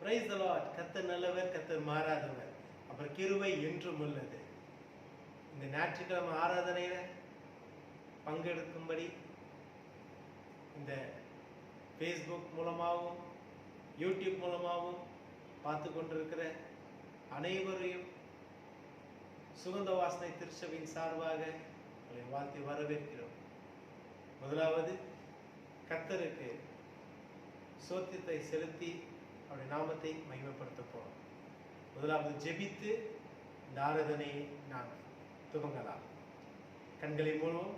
Praise the Lord. கர்த்தர் நல்லவர், கர்த்தர் மாறாதவர், அவர் கிருபை என்றும் உள்ளது. இந்த ஞாயிற்றுக்கிழமை ஆராதனையில பங்கெடுக்கும்படி இந்த ஃபேஸ்புக் மூலமாகவும் யூடியூப் மூலமாகவும் பார்த்து கொண்டிருக்கிற அனைவரையும் சுகந்த வாசனை திருச்சபையின் சார்பாக உங்களை வாழ்த்தி வரவேற்கிறோம். முதலாவது கர்த்தருக்கு சோத்தியத்தை செலுத்தி அவருடைய நாமத்தை மகிமைப்படுத்த போறோம். முதலாவது ஜெபித்து இந்த ஆராதனையை நாம் துவங்கலாம். கண்களை மூலம்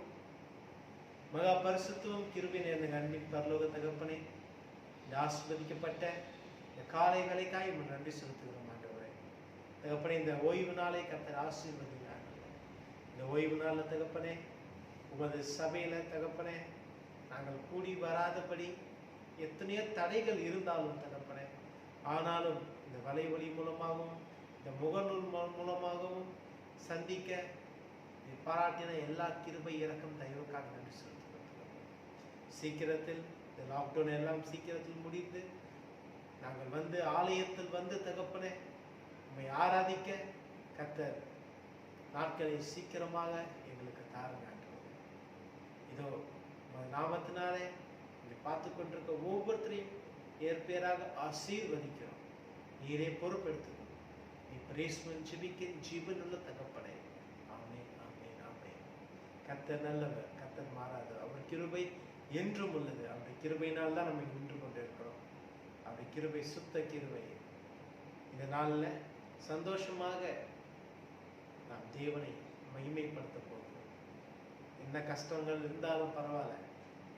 மகா பரிசுத்தமும் கிருபை நிறைந்த அன்பின் பரலோக தகப்பனே, இந்த ஆசீர்வதிக்கப்பட்ட இந்த காலை வேலைக்காய் உங்கள் நன்றி செலுத்துகிறோம் ஆண்டவரே. தகப்பனே, இந்த ஓய்வு நாளை கர்த்தர் ஆசீர்வதிங்க. இந்த ஓய்வு நாளில் தகப்பனே, உமது சபையில தகப்பனே, நாங்கள் கூடி வராதபடி எத்தனையோ தடைகள் இருந்தாலும் தகப்பனே, ஆனாலும் இந்த வலைவழி மூலமாகவும் இந்த முகநூல் மூலமாகவும் சந்திக்க நீ பாராட்டின எல்லா கிருபை இறக்கம் தயவுக்காக நன்றி செலுத்துகிறோம். சீக்கிரத்தில் இந்த லாக்டவுன் எல்லாம் சீக்கிரத்தில் முடிந்து நாங்கள் வந்து ஆலயத்தில் வந்து தகப்பனே உம்மை ஆராதிக்க கர்த்தர் நாட்களை சீக்கிரமாக எங்களுக்கு தாருங்க. இதோ நாமத்தினாலே இதை பார்த்து கொண்டிருக்க ஒவ்வொருத்தரையும் ஏற்பேராக ஆசீர்வதிக்கிறோம். நீரே பொறுப்பெடுத்துக்கணும். நீ பிரேஸ்மன் ஜெபிக்க ஜீவனுள்ள தகப்பனே. ஆமென், ஆமென், ஆமென். கர்த்தர் நல்லவர், கர்த்தர் மாறாதவர், அவர் கிருபை என்றும் உள்ளது. அவருடைய கிருபையினால் தான் நம்ம நின்று கொண்டிருக்கிறோம். அவருடைய கிருபை சுத்த கிருபை. இந்த நாளில் சந்தோஷமாக நாம் தேவனை மகிமைப்படுத்த போகிறோம். என்ன கஷ்டங்கள் இருந்தாலும் பரவாயில்ல,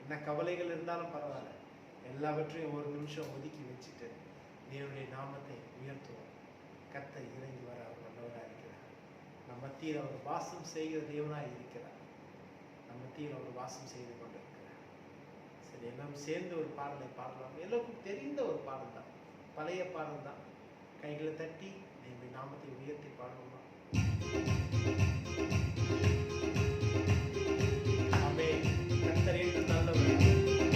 என்ன கவலைகள் இருந்தாலும் பரவாயில்ல, எல்லாவற்றையும் ஒரு நிமிஷம் ஒதுக்கி வச்சுட்டு தேவனுடைய நாமத்தை உயர்த்துவோம். கர்த்தர் இறங்கி வர அவர் வல்லவராக இருக்கிறார். நம் மத்தியில் அவர் வாசம் செய்கிற தேவனாக இருக்கிறார். நம் மத்தியில் அவர் வாசம் செய்து கொண்டிருக்கிறார். சரி, எல்லாம் சேர்ந்து ஒரு பாடலை பாடலாம். எல்லோருக்கும் தெரிந்த ஒரு பாடல் தான், பழைய பாடல் தான். கைகளை தட்டி தேவனுடைய நாமத்தை உயர்த்தி பாடுவோமா? ஆமென். கர்த்தர் என்று நல்லவர்,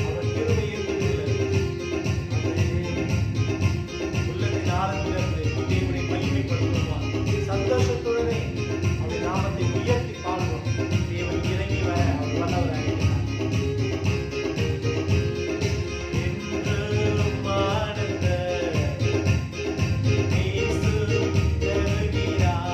அவர் கிருபை என்று உள்ளது. உள்ளத்தின் ஆழத்திலிருந்து தேவனை மகிமைப்படுத்துவோமா? சந்தோஷத்துடனே அவருடைய நாமத்தை உயர்த்தி பாடுவோம். தேவன் இறங்கி வர அவர் வல்லவராக இருக்கிறார். என்றும் ஆனந்த இயேசு தருகிறார்.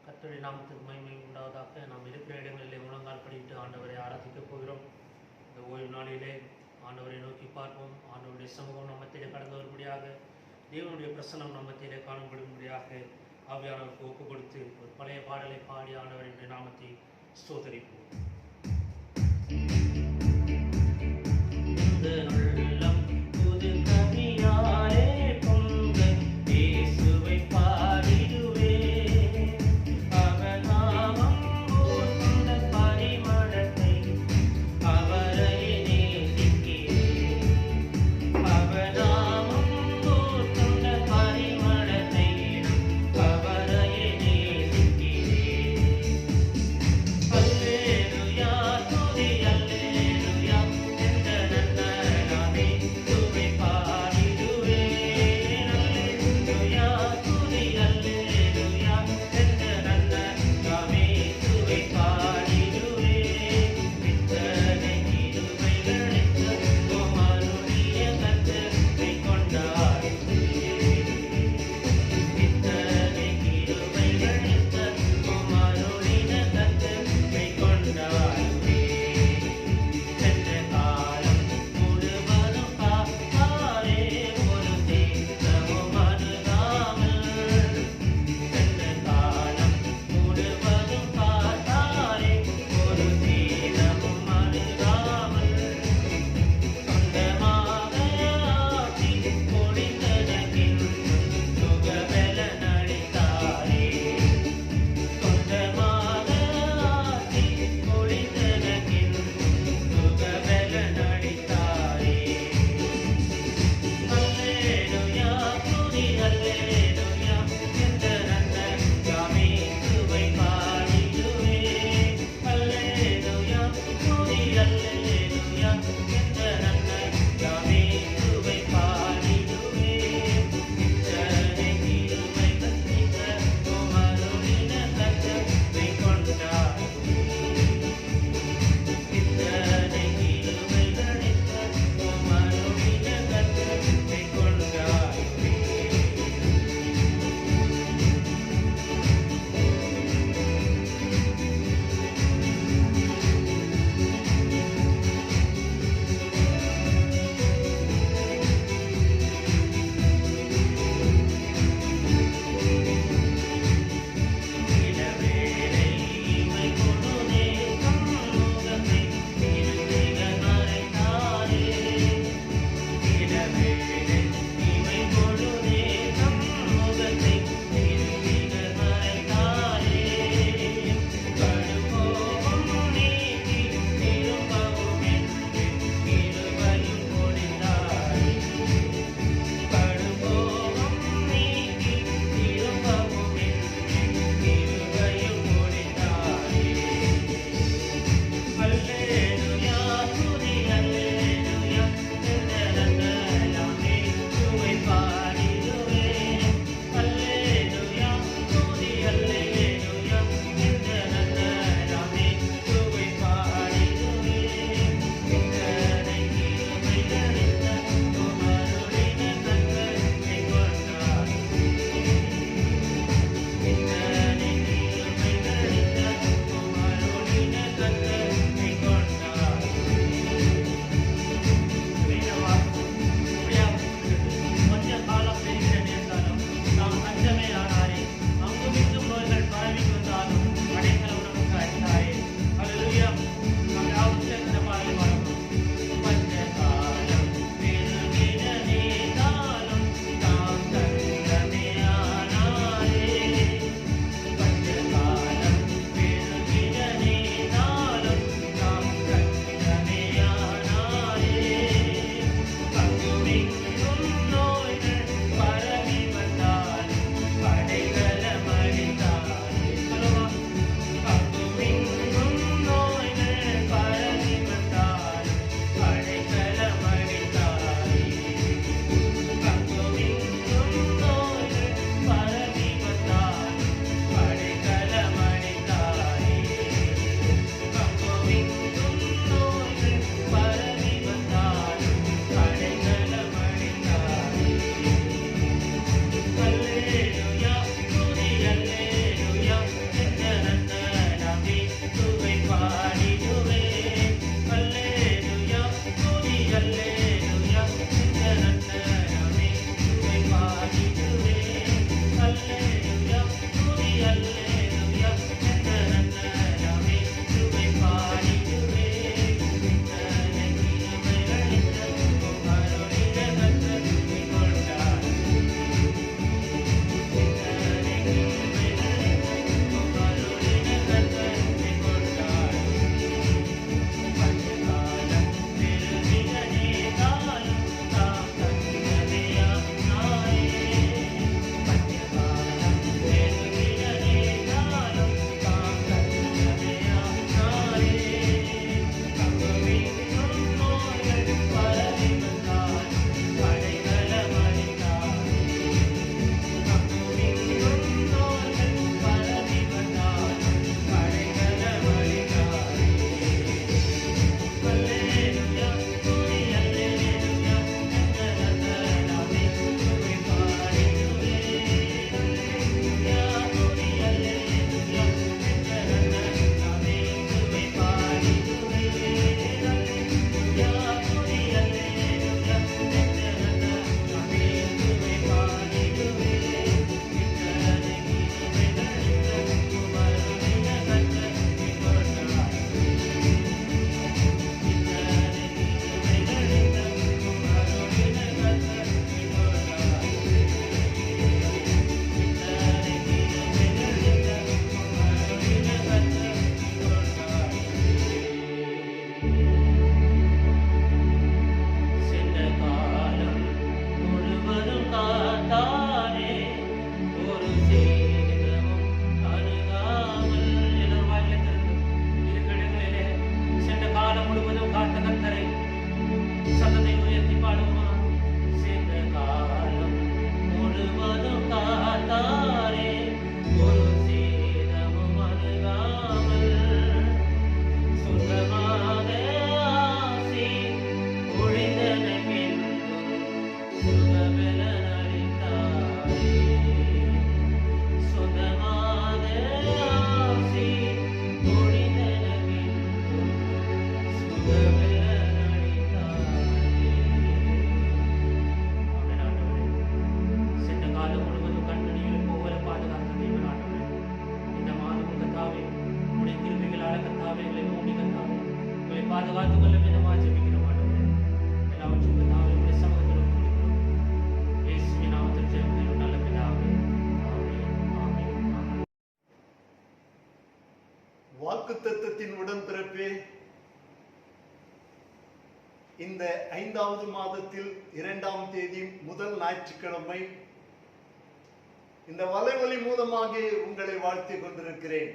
கர்த்தருடைய நாமத்துக்கு மகிமை உண்டாவதாக. நாம் இருக்கிற இடங்களிலே முழங்கால் படிட்டு ஆண்டவரை ஆராதிக்கப் போகிறோம். இந்த ஓய்வு நாளிலே ஆண்டவரை நோக்கி பார்ப்போம். ஆண்டவருடைய சமூகம் நம்மத்திலே கடந்து வரும்படியாக, தேவனுடைய பிரசன்னம் நம்மத்திலே காணப்படும்படியாக ஆவியானவருக்கு ஒப்பு கொடுத்து ஒரு பழைய பாடலை பாடி ஆண்டவருடைய நாமத்தை ஸ்தோத்தரிப்போம். உள்ளம் புது கவியாலே பொங்க இயேசுவை பாடிடுவே. அவநாமம் போன்ற பரிமளத்தை அவரை நேசிக்கிறேன். அவநாமம் போன்ற பரிமளத்தை அவரை நேசிக்கிறேன். அல்லேலூயா பாதுகாத்துக் கொள்ள விதமாக ஜெபிக்கிறோம் ஆண்டவரே. எல்லாவற்றும் பிதாவே சமூகத்தில் ஒப்புக்கொடுக்கிறோம். இயேசுவின் நாமத்தில் ஜெபிக்கிறோம் நல்ல பிதாவே. ஆமென், ஆமென், ஆமென். வாக்குத்தத்தத்தின் உடன்பிறப்பே, இந்த 5வது மாதத்தில் 2ஆம் தேதி முதல் ஞாயிற்றுக்கிழமை இந்த வலைவலி மூலமாக உங்களை வாழ்த்திக் கொண்டிருக்கிறேன்.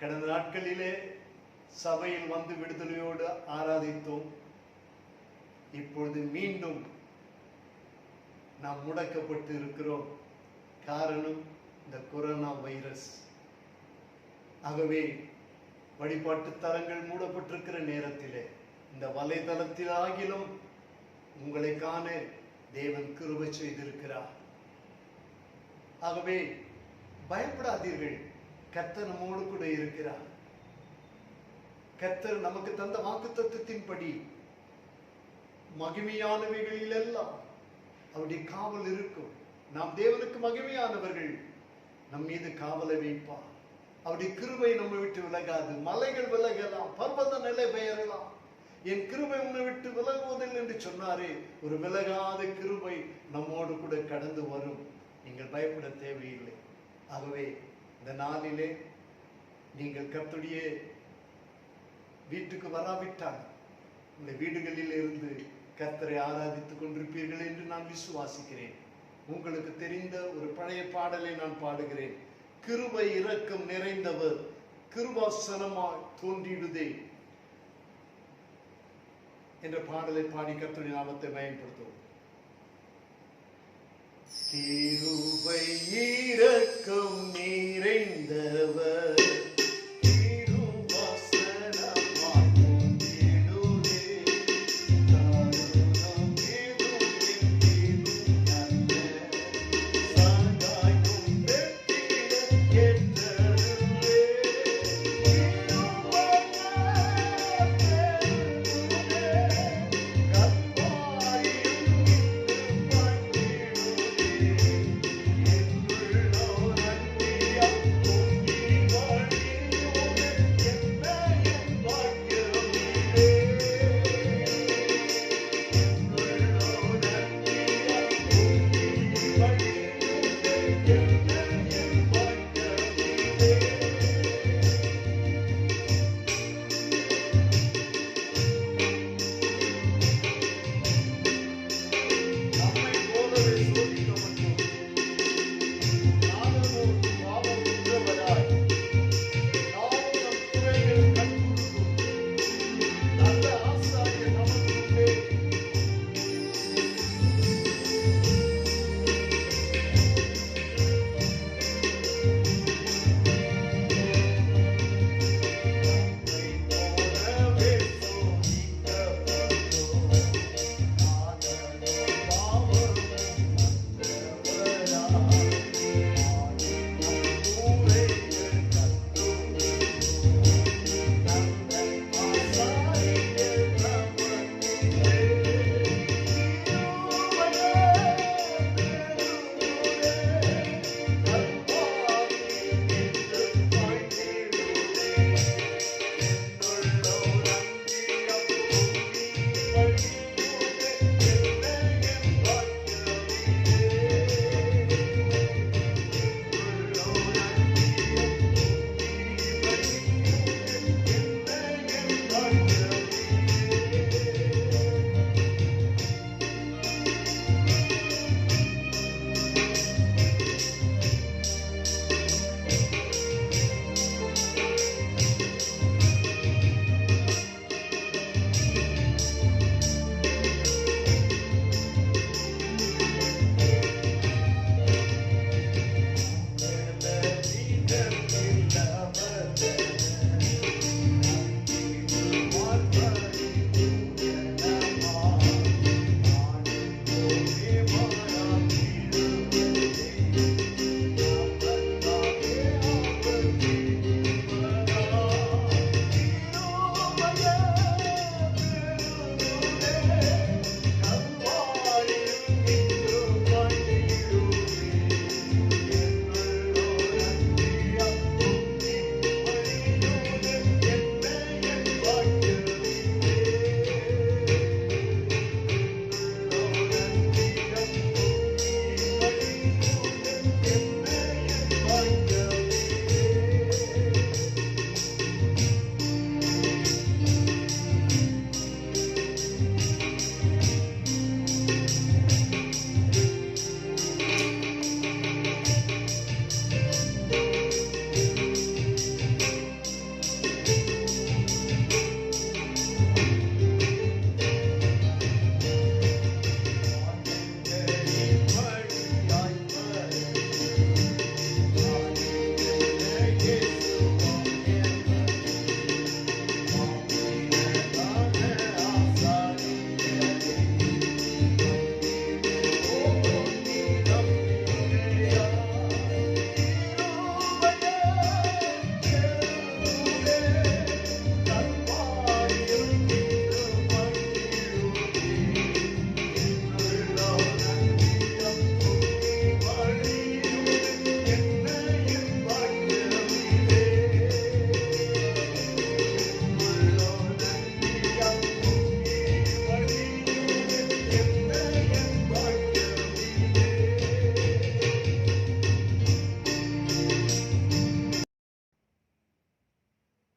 கடந்த நாட்களிலே சபையில் வந்து விடுதலையோடு ஆராதித்தோம். இப்பொழுது மீண்டும் நாம் முடக்கப்பட்டு இருக்கிறோம். காரணம் இந்த கொரோனா வைரஸ். ஆகவே வழிபாட்டு தலங்கள் மூடப்பட்டிருக்கிற நேரத்திலே இந்த வலைதளத்தில் ஆகிலும் உங்களை காண தேவன் கிருபை செய்திருக்கிறார். ஆகவே பயப்படாதீர்கள், கர்த்தர் நம்மோடு கூட இருக்கிறார். கர்த்தர் நமக்கு தந்த வாக்குத்தத்தத்தின்படி மகிமையானவைகளில் எல்லாம் அவருடைய காவல் இருக்கும். நாம் தேவனுக்கு மகிமையானவர்கள், நம் மீது காவலை வைப்பார். அவருடைய கிருபை நம்மை விட்டு விலகாது. மலைகள் விலகலாம், பர்வத நிலை பெயரலாம், என் கிருபை உன்னை விட்டு விலகுவதில்லை என்று சொன்னாரே. ஒரு விலகாத கிருபை நம்மோடு கூட கடந்து வரும். நீங்கள் பயப்பட தேவையில்லை. ஆகவே இந்த நாளிலே நீங்கள் கர்த்தருடைய வீட்டுக்கு வராவிட்டால் உங்கள் வீடுகளில் இருந்து கர்த்தரை ஆராதித்துக் கொண்டிருப்பீர்கள் என்று நான் விசுவாசிக்கிறேன். உங்களுக்கு தெரிந்த ஒரு பழைய பாடலை நான் பாடுகிறேன். கிருபை இரக்கம் நிறைந்தவர் கிருபாசனமாய் தோன்றிடுதே என்ற பாடலை பாடி கர்த்தருடைய நாமத்தை பயன்படுத்துவோம். கிருபை இரக்கம் நிறைந்தவர்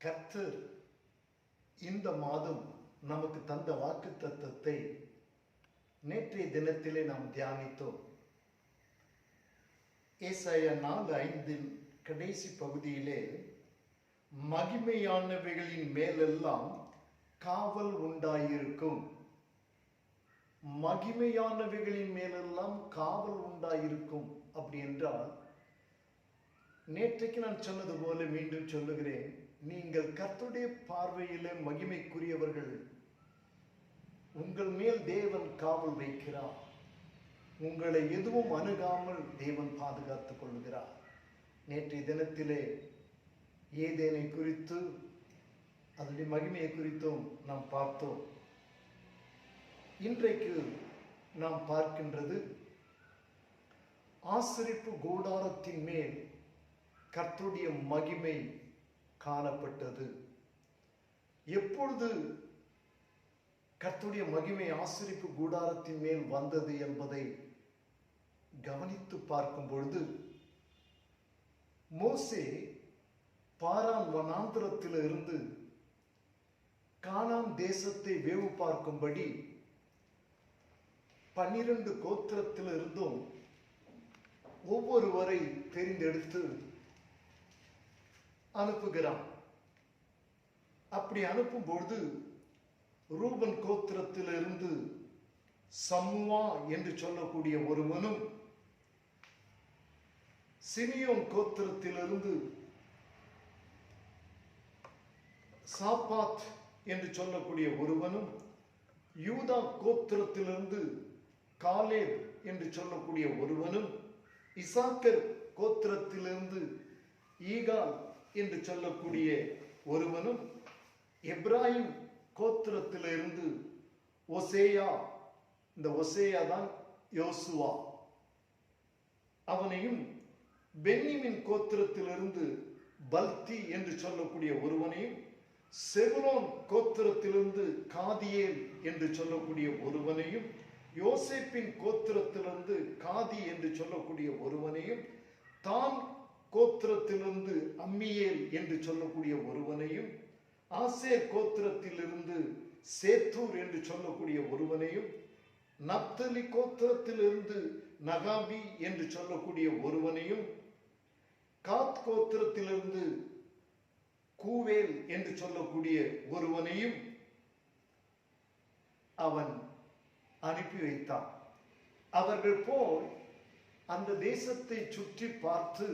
கர்த்தர் இந்த மாதம் நமக்கு தந்த வாக்குத்தத்தத்தை நேற்றைய தினத்திலே நாம் தியானித்தோம். ஏசாயா 4:5 கடைசி பகுதியிலே மகிமையானவைகளின் மேலெல்லாம் காவல் உண்டாயிருக்கும். மகிமையானவைகளின் மேலெல்லாம் காவல் உண்டாயிருக்கும். அப்படி என்றால், நேற்றைக்கு நான் சொன்னது போல மீண்டும் சொல்லுகிறேன், நீங்கள் கர்த்தருடைய பார்வையிலே மகிமைக்குரியவர்கள். உங்கள் மேல் தேவன் காவல் வைக்கிறார். உங்களை எதுவும் அணுகாமல் தேவன் பாதுகாத்துக் கொள்கிறார். நேற்றைய தினத்திலே ஏதேனை குறித்து அதனுடைய மகிமையை குறித்தும் நாம் பார்த்தோம். இன்றைக்கு நாம் பார்க்கின்றது ஆசரிப்பு கூடாரத்தின் மேல் கர்த்தருடைய மகிமை காணப்பட்டது. எப்பொழுது கர்த்தருடைய மகிமை ஆசரிப்பு கூடாரத்தின் மேல் வந்தது என்பதை கவனித்து பார்க்கும் பொழுது, மோசே பாரான் வனாந்திரத்தில் இருந்து கானான் தேசத்தை வேவு பார்க்கும்படி 12 கோத்திரத்தில் இருந்தும் ஒவ்வொருவரை தெரிந்தெடுத்து அனுப்புகிறான். அப்படி அனுப்பும்பொழுது ரூபன் கோத்திரத்திலிருந்து சம்முவா என்று சொல்லக்கூடிய ஒருவனும், சிமியோன் கோத்திரத்திலிருந்து சாப்பாத் என்று சொல்லக்கூடிய ஒருவனும், யூதா கோத்திரத்திலிருந்து காலேப் என்று சொல்லக்கூடிய ஒருவனும், இசாக்கர் கோத்திரத்திலிருந்து ஈகால் என்று சொல்லக்கூடிய ஒருவனும், எப்ராஹிம் கோத்திரத்திலிருந்து ஒசேயா, இந்த ஒசேயா தான் யோசுவா, அவனையும், பென்னிமின் கோத்திரத்திலிருந்து பல்தி என்று சொல்லக்கூடிய ஒருவனையும், செபுலோன் கோத்திரத்திலிருந்து காதியேல் என்று சொல்லக்கூடிய ஒருவனையும், யோசேப்பின் கோத்திரத்திலிருந்து காதி என்று சொல்லக்கூடிய ஒருவனையும், தான் கோத்திரத்திலிருந்து அம்மியேல் என்று சொல்லக்கூடிய ஒருவனையும், ஆசேர் கோத்திரத்திலிருந்து சேத்தூர் என்று சொல்லக்கூடிய ஒருவனையும், நப்தலி கோத்திரத்திலிருந்து நகாபி என்று சொல்லக்கூடிய ஒருவனையும், காத் கோத்திரத்திலிருந்து கூவேல் என்று சொல்லக்கூடிய ஒருவனையும் அவன் அனுப்பி வைத்தான். அவர்கள் போய் அந்த தேசத்தை சுற்றி பார்த்து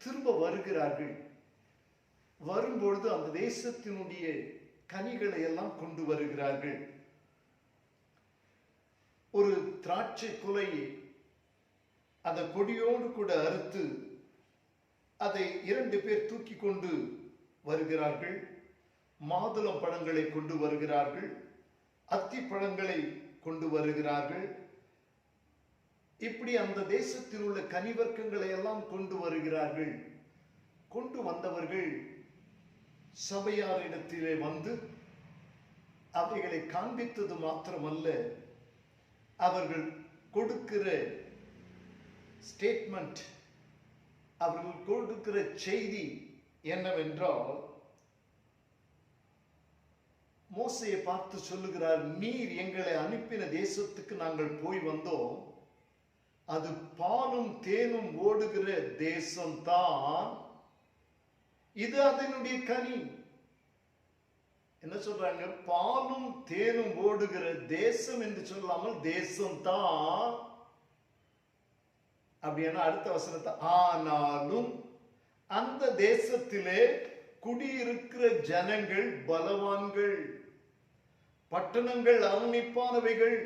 திரும்ப வருகிறார்கள். வரும்பொழுது அந்த தேசத்தினுடைய கனிகளை எல்லாம் கொண்டு வருகிறார்கள். ஒரு திராட்சை குலையை அந்த கொடியோடு கூட அறுத்து அதை 2 பேர் தூக்கி கொண்டு வருகிறார்கள். மாதுளம் பழங்களை கொண்டு வருகிறார்கள், அத்தி பழங்களை கொண்டு வருகிறார்கள். இப்படி அந்த தேசத்தில் உள்ள கனிவர்க்கங்களை எல்லாம் கொண்டு வருகிறார்கள். கொண்டு வந்தவர்கள் சபையாரிடத்திலே வந்து அவைகளை காண்பித்தது மாத்திரமல்ல, அவர்கள் கொடுக்கிற ஸ்டேட்மெண்ட், அவர்கள் கொடுக்கிற செய்தி என்னவென்றால், மோசேயை பார்த்து சொல்லுகிறார், நீர் எங்களை அனுப்பின தேசத்துக்கு நாங்கள் போய் வந்தோம். அது பாலும் தேனும் ஓடுகிற தேசம்தான். இது அதனுடைய கனி. என்ன சொல்றாங்க? பாலும் தேனும் ஓடுகிற தேசம் என்று சொல்லாமல் தேசம்தான். அப்படின்னா அடுத்த வசனத்தை, ஆனாலும் அந்த தேசத்திலே குடியிருக்கிற ஜனங்கள் பலவான்கள், பட்டணங்கள் அரணிப்பானவைகள்,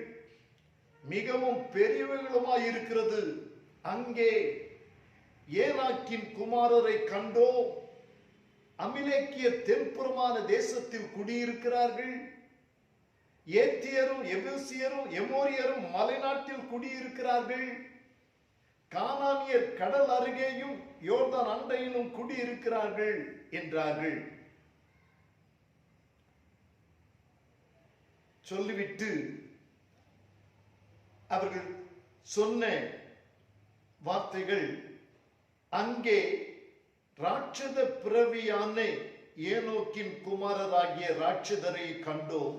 மிகவும் பெரியவைகளுமாய் இருக்கிறது. அங்கே ஏனாக்கின் குமாரரை கண்டோ, அமிலேக்கிய தென்புறமான தேசத்தில் குடியிருக்கிறார்கள். ஏத்தியரும் எபூசியரும் எமோரியரும் மலைநாட்டில் குடியிருக்கிறார்கள். கானானியர் கடல் அருகேயும் யோர்தான் அண்டையிலும் குடியிருக்கிறார்கள் என்றார்கள். சொல்லிவிட்டு அவர்கள் சொன்ன வார்த்தைகள், அங்கே ராட்சத பிறவியான ஏனோக்கின் குமாரராகிய ராட்சதரை கண்டோம்.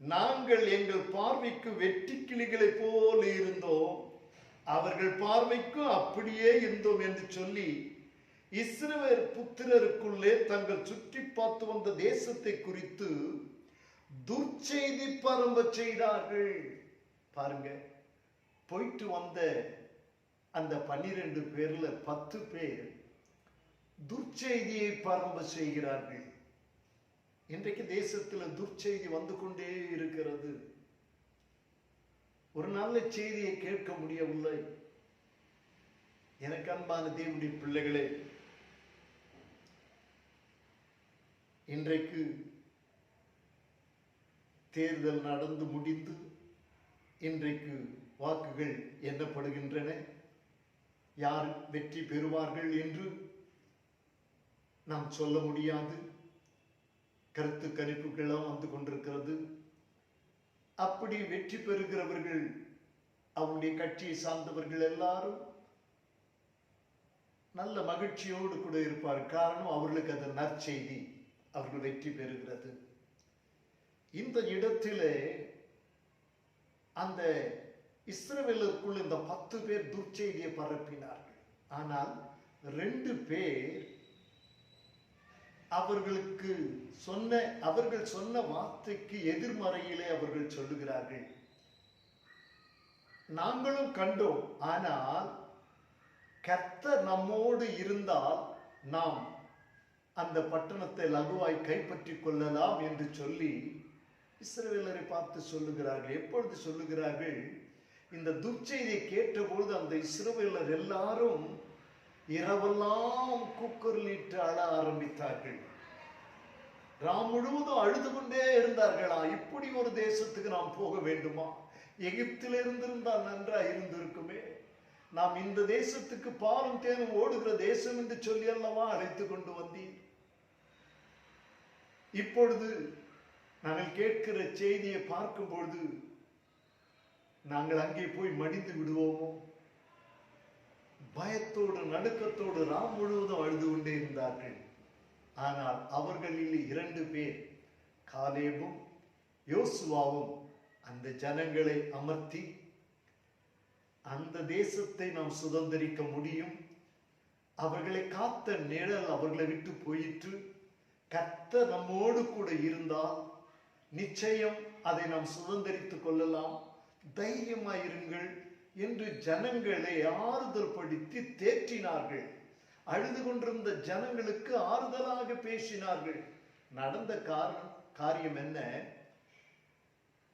நாங்கள் எங்கள் பார்வைக்கு வெற்றி கிளிகளைப் போல இருந்தோம், அவர்கள் பார்வைக்கும் அப்படியே இருந்தோம் என்று சொல்லி இஸ்ரவேல் புத்திரருக்குள்ளே தங்கள் சுற்றி பார்த்து வந்த தேசத்தை குறித்து துர்ச்செய்தி பரம்ப செய்தார்கள். பாருங்க, போயிட்டு வந்த அந்த 12 பேர்ல 10 பேர் துர்ச்செய்தியை பரம்ப செய்கிறார்கள். இன்றைக்கு தேசத்தில் துர்ச்செய்தி வந்து கொண்டே இருக்கிறது. ஒரு நல்ல செய்தியை கேட்க முடியவில்லை. எனக்கு அன்பான தேவனுடைய பிள்ளைகளே, இன்றைக்கு தேர்தல் நடந்து முடிந்து இன்றைக்கு வாக்குகள் எண்ணப்படுகின்றன. யார் வெற்றி பெறுவார்கள் என்று நாம் சொல்ல முடியாது. கருத்து கணிப்புகள்லாம் வந்து கொண்டிருக்கிறது. அப்படி வெற்றி பெறுகிறவர்கள், அவருடைய கட்சியை சார்ந்தவர்கள் எல்லாரும் நல்ல மகிழ்ச்சியோடு கூட இருப்பார். காரணம், அவர்களுக்கு அது நற்செய்தி, அவர்கள் வெற்றி பெறுகிறது. இந்த இடத்திலே அந்த இஸ்ரவேலருக்குள் இந்த 10 பேர் துர்ச்செய்தியை பரப்பினார்கள். ஆனால் 2 பேர் அவர்கள் சொன்ன வார்த்தைக்கு எதிர்மறையிலே அவர்கள் சொல்லுகிறார்கள். நாங்களும் கண்டோம், ஆனால் கர்த்தர் நம்மோடு இருந்தால் நாம் அந்த பட்டணத்தை லகுவாய் கைப்பற்றிக் கொள்ளலாம் என்று சொல்லி இஸ்ரவேலரை பார்த்து சொல்லுகிறார்கள். எப்பொழுது சொல்லுகிறார்கள்? இந்த துர்ச்செய்தியை கேட்டபொழுது அந்த இஸ்ரவேலர் எல்லாரும் இரவெல்லாம் கூக்குரலிட்டு அழ ஆரம்பித்தார்கள். ராம் முழுவதும் அழுது கொண்டே இருந்தார்களா, இப்படி ஒரு தேசத்துக்கு நாம் போக வேண்டுமா? எகிப்தில் இருந்திருந்தால் நன்றா இருந்திருக்குமே. நாம் இந்த தேசத்துக்கு பாலும் தேனும் ஓடுகிற தேசம் என்று சொல்லி அல்லவா அழைத்து கொண்டு வந்தீர். இப்பொழுது நாங்கள் கேட்கிற செய்தியை பார்க்கும் பொழுது நாங்கள் அங்கே போய் மடிந்து விடுவோமோ? பயத்தோடு நடுக்கத்தோடு ராம் முழுவதும் அழுது கொண்டே இருந்தார்கள். ஆனால் அவர்களில் 2 பேர், காலேபும் யோசுவாவும், அந்த ஜனங்களை அமர்த்தி அந்த தேசத்தை நாம் சுதந்திரிக்க முடியும், அவர்களை காத்த நிழல் அவர்களை விட்டு போயிற்று, கர்த்தர் நம்மோடு கூட இருந்தால் நிச்சயம் அதை நாம் சுதந்திரித்துக் கொள்ளலாம், தைரியமாயிருங்கள் என்று ஜனங்களை ஆறுதல் படுத்தி தேற்றினார்கள். அழுது கொண்டிருந்த ஜனங்களுக்கு ஆறுதலாக பேசினார்கள். நடந்த காரியம் என்ன?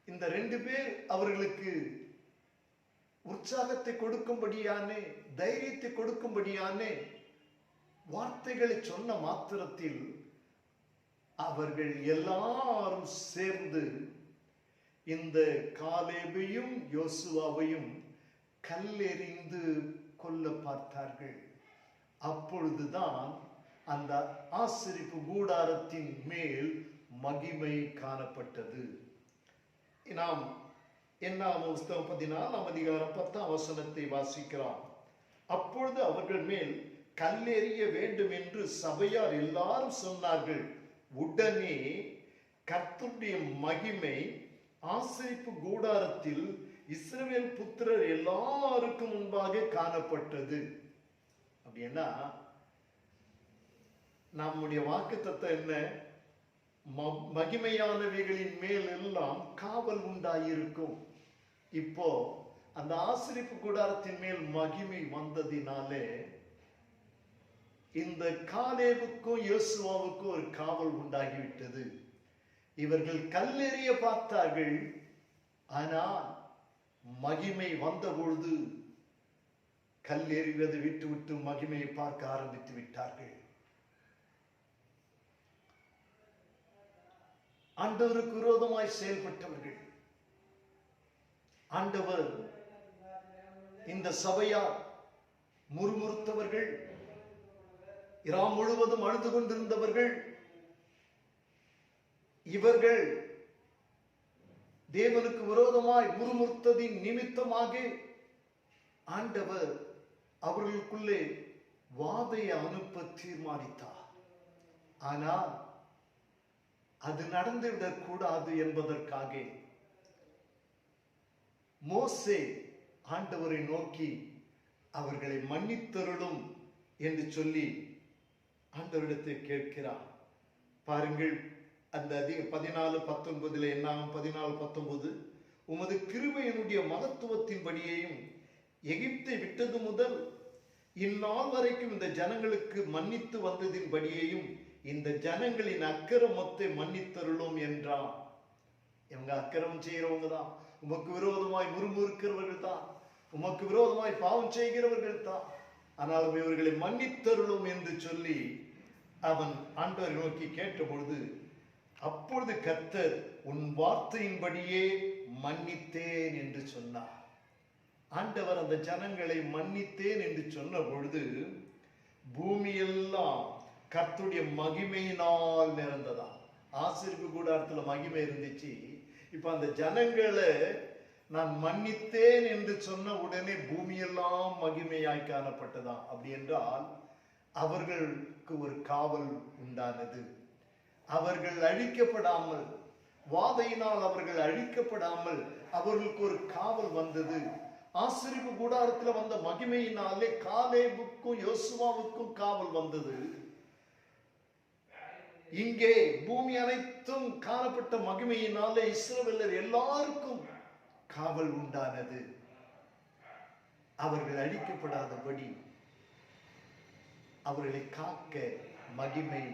இந்த 2 பேர் அவர்களுக்கு உற்சாகத்தை கொடுக்கும்படியானே, தைரியத்தை கொடுக்கும்படியானே வார்த்தைகளை சொன்ன மாத்திரத்தில் அவர்கள் எல்லாரும் சேர்ந்து இந்த காலேபையும் யோசுவாவையும் கல்லெறிந்து கொல்ல பார்த்தார்கள். அப்பொழுதுதான் அந்த ஆசரிப்பு கூடாரத்தின் மேல் மகிமை காணப்பட்டது. நாம் என்னாகும் புஸ்தகம் 14 அதிகாரம் 10 வசனத்தை வாசிக்கிறோம். அப்பொழுது அவர்கள் மேல் கல்லெறிய வேண்டும் என்று சபையார் எல்லாரும் சொன்னார்கள். உடனே கர்த்தருடைய மகிமை ஆசரிப்பு கூடாரத்தில் இஸ்ரவேல் புத்திரர் எல்லாருக்கும் முன்பாக காணப்பட்டது. அப்படின்னா நம்முடைய வாக்குத்தத்தம் என்ன? மகிமையானவைகளின் மேல் எல்லாம் காவல் உண்டாயிருக்கும். இப்போ அந்த ஆசரிப்பு கூடாரத்தின் மேல் மகிமை வந்ததினாலே இந்த காலேபுக்கும் யோசுவாவுக்கும் ஒரு காவல் உண்டாகிவிட்டது. இவர்கள் கல்லெறிய பார்த்தார்கள், ஆனால் மகிமை வந்த பொழுது கல்லெறிவதை விட்டு மகிமையை பார்க்க ஆரம்பித்து விட்டார்கள். ஆண்டவருக்கு விரோதமாய் செயல்பட்டவர்கள். ஆண்டவர் இந்த சபையார் முறுமுறுத்தவர்கள், இரவு முழுவதும் அழுது கொண்டிருந்தவர்கள், இவர்கள் தேவனுக்கு விரோதமாய் முறுமுறுத்ததின் நிமித்தமாக ஆண்டவர் அவர்களுக்குள்ளே வாதை அனுப்ப தீர்மானித்தார். ஆனால் அது நடந்துவிடக் கூடாது என்பதற்காக மோசே ஆண்டவரை நோக்கி அவர்களை மன்னித்தருளும் என்று சொல்லி ஆண்டவரிடத்தில் கேட்கிறார். பாருங்கள், அந்த 14:19 என்னாகும்? 14:19, உமது கிருபையினுடைய மகத்துவத்தின்படியையும் எகிப்தை விட்டது முதல் இந்நாள் வரைக்கும் இந்த ஜனங்களுக்கு மன்னித்து வந்ததின்படியையும் இந்த ஜனங்களின் அக்கிரமத்தை மன்னித்தருளும் என்றான். இவங்க அக்கிரமம் செய்கிறவங்க தான், உமக்கு விரோதமாய் முறுமுறுக்கிறவர்கள் தான், உமக்கு விரோதமாய் பாவம் செய்கிறவர்கள் தான், ஆனாலும் இவர்களை மன்னித்தருளும் என்று சொல்லி அவன் ஆண்டவரை நோக்கி கேட்ட பொழுது, அப்பொழுது கர்த்தர் உன் வார்த்தையின்படியே மன்னித்தேன் என்று சொன்னார். ஆண்டவர் அந்த ஜனங்களை மன்னித்தேன் என்று சொன்ன பொழுது பூமியெல்லாம் கர்த்தருடைய மகிமையினால் நிறந்ததா. ஆசரிப்பு கூடாரத்துல மகிமை இருந்துச்சு. இப்ப அந்த ஜனங்களை நான் மன்னித்தேன் என்று சொன்ன உடனே பூமியெல்லாம் மகிமையாய் காணப்பட்டதா. அப்படி என்றால் அவர்களுக்கு ஒரு காவல் உண்டானது. அவர்கள் அழிக்கப்படாமல், வாதையினால் அவர்கள் அழிக்கப்படாமல் அவர்களுக்கு ஒரு காவல் வந்தது. ஆசரிப்பு கூடாரத்தில் வந்த மகிமையினாலே காலேபுக்கும் யோசுவாவுக்கும் காவல் வந்தது. இங்கே பூமி அனைத்தும் காணப்பட்ட மகிமையினாலே இஸ்ரவேலர் எல்லாருக்கும் காவல் உண்டானது. அவர்கள் அழிக்கப்படாதபடி அவர்களை காக்க மகிமை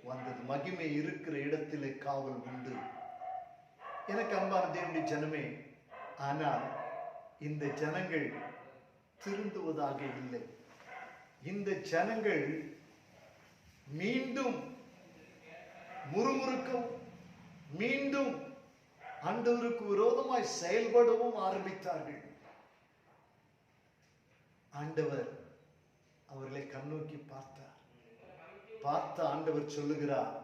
வந்தது. மகிமை இருக்கிற இடத்திலே காவல் உண்டு. எனக்கு அன்பான தேவனுடைய ஜனமே, ஆனால் இந்த ஜனங்கள் திருந்துவதாக இல்லை. இந்த ஜனங்கள் மீண்டும் முறுமுறுக்கவும் மீண்டும் ஆண்டவருக்கு விரோதமாய் செயல்படவும் ஆரம்பித்தார்கள். ஆண்டவர் அவர்களை கண்ணோக்கி பார்த்தார். பார்த்த ஆண்டவர் சொல்லுகிறார்,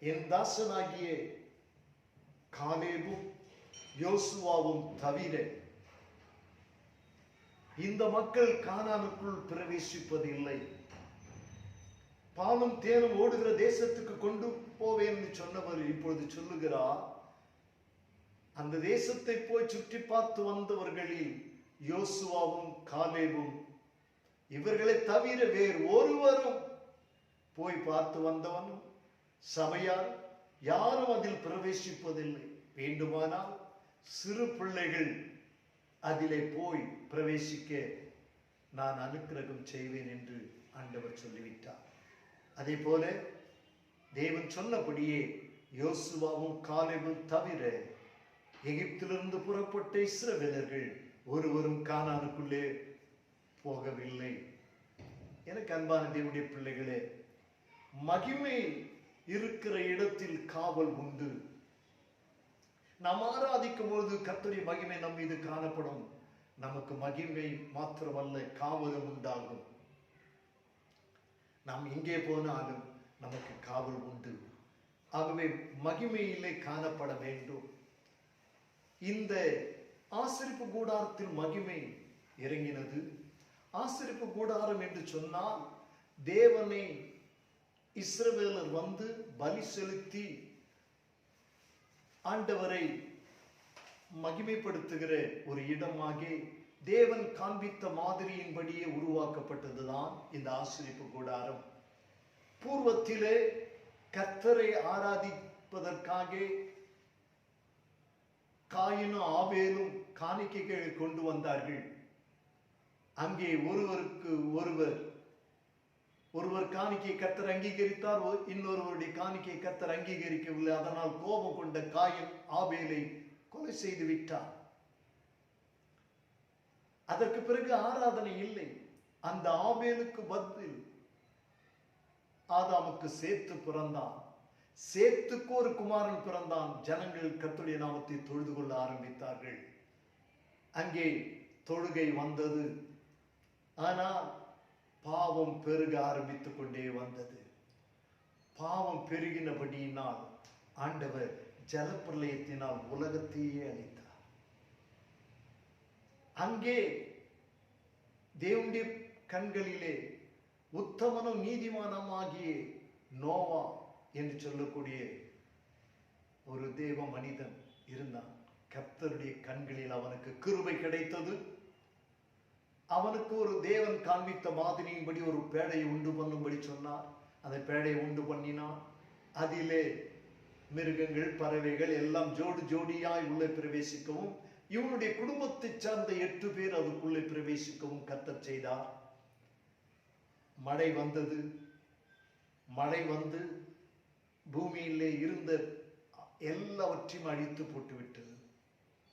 என் தாசனாகிய காலேபும் யோசுவாவும் தவிர இந்த மக்கள் கானானுக்குள் பிரவேசிப்பதில்லை. பாலும் தேனும் ஓடுகிற தேசத்துக்கு கொண்டு போவேன் என்று சொன்னவர் இப்பொழுது சொல்லுகிறார், அந்த தேசத்தை போய் சுற்றி பார்த்து வந்தவர்களில் யோசுவாவும் காலேபும் இவர்களை தவிர வேறு ஒருவரும் போய் பார்த்து வந்தவனும் சபையார் யாரும் அதில் பிரவேசிப்பதில்லை. வேண்டுமானால் சிறு பிள்ளைகள் அதிலே போய் பிரவேசிக்க நான் அனுக்கிரகம் செய்வேன் என்று ஆண்டவர் சொல்லிவிட்டார். அதே போல தேவன் சொன்னபடியே யோசுவாவும் காலேபும் தவிர எகிப்திலிருந்து புறப்பட்ட இஸ்ரவேலர்கள் ஒருவரும் கானானுக்குள்ளே போகவில்லை. எனக்கு அன்பான தேவனுடைய பிள்ளைகளே, மகிமை இருக்கிற இடத்தில் காவல் உண்டு. நாம் ஆராதிக்கும் பொழுது கர்த்தருடைய மகிமை நம் மீது காணப்படும். நமக்கு மகிமை மாத்திரமல்ல, காவலும் உண்டாகும். நாம் எங்கே போனாலும் நமக்கு காவல் உண்டு. ஆகவே மகிமையிலே காணப்பட வேண்டும். இந்த ஆசரிப்பு கூடாரத்தில் மகிமை இறங்கினது. ஆசரிப்பு கூடாரம் என்று சொன்னால் தேவனை இஸ்ரவேலர் வந்து பலி செலுத்தி ஆண்டவரை மகிமைப்படுத்துகிற ஒரு இடமாகி தேவன் காண்பித்த மாதிரியின்படியே உருவாக்கப்பட்டதுதான் இந்த ஆசரிப்பு கூடாரம். பூர்வத்திலே கர்த்தரை ஆராதிப்பதற்காக காயினும் ஆபேலும் காணிக்கைகளை கொண்டு வந்தார்கள். அங்கே ஒருவர் காணிக்கை கர்த்தர் அங்கீகரித்தார், இன்னொருவருடைய காணிக்கை கர்த்தர் அங்கீகரிக்கவில்லை. அதனால் கோபம் கொண்ட காயின் ஆபேலை கொலை செய்து விட்டார். அதற்கு பிறகு ஆராதனை இல்லை. அந்த ஆபேலுக்கு பதில் ஆதாமுக்கு சேத்து பிறந்தான். சேத்துக்கு ஒரு குமாரன் பிறந்தான். ஜனங்கள் கர்த்தருடைய நாமத்தை தொழுது கொள்ள ஆரம்பித்தார்கள். அங்கே தொழுகை வந்தது. ஆனால் பாவம் பெருக ஆரம்பித்துக் கொண்டே வந்தது. பாவம் பெருகினபடியினால் ஆண்டவர் ஜலப்பிரளயத்தினால் உலகத்தையே அழித்தார். அங்கே தேவனுடைய கண்களிலே உத்தமனும் நீதிமானமாகிய நோவா என்று சொல்லக்கூடிய ஒரு தேவ மனிதன் இருந்தான். கர்த்தருடைய கண்களில் அவனுக்கு கிருபை கிடைத்தது. அவனுக்கு ஒரு தேவன் காண்பித்த மாதிரியின்படி ஒரு பேடையை உண்டு பண்ணும்படி சொன்னார். அந்த பேடையை உண்டு பண்ணினான். அதிலே மிருகங்கள், பறவைகள் எல்லாம் ஜோடி ஜோடியாய் உள்ளே பிரவேசிக்கவும், இவனுடைய குடும்பத்தை சார்ந்த 8 பேர் அதுக்குள்ளே பிரவேசிக்கவும் கர்த்தர் செய்தார். மழை வந்தது. மழை வந்து பூமியிலே இருந்த எல்லாவற்றையும் அழித்து போட்டுவிட்டது.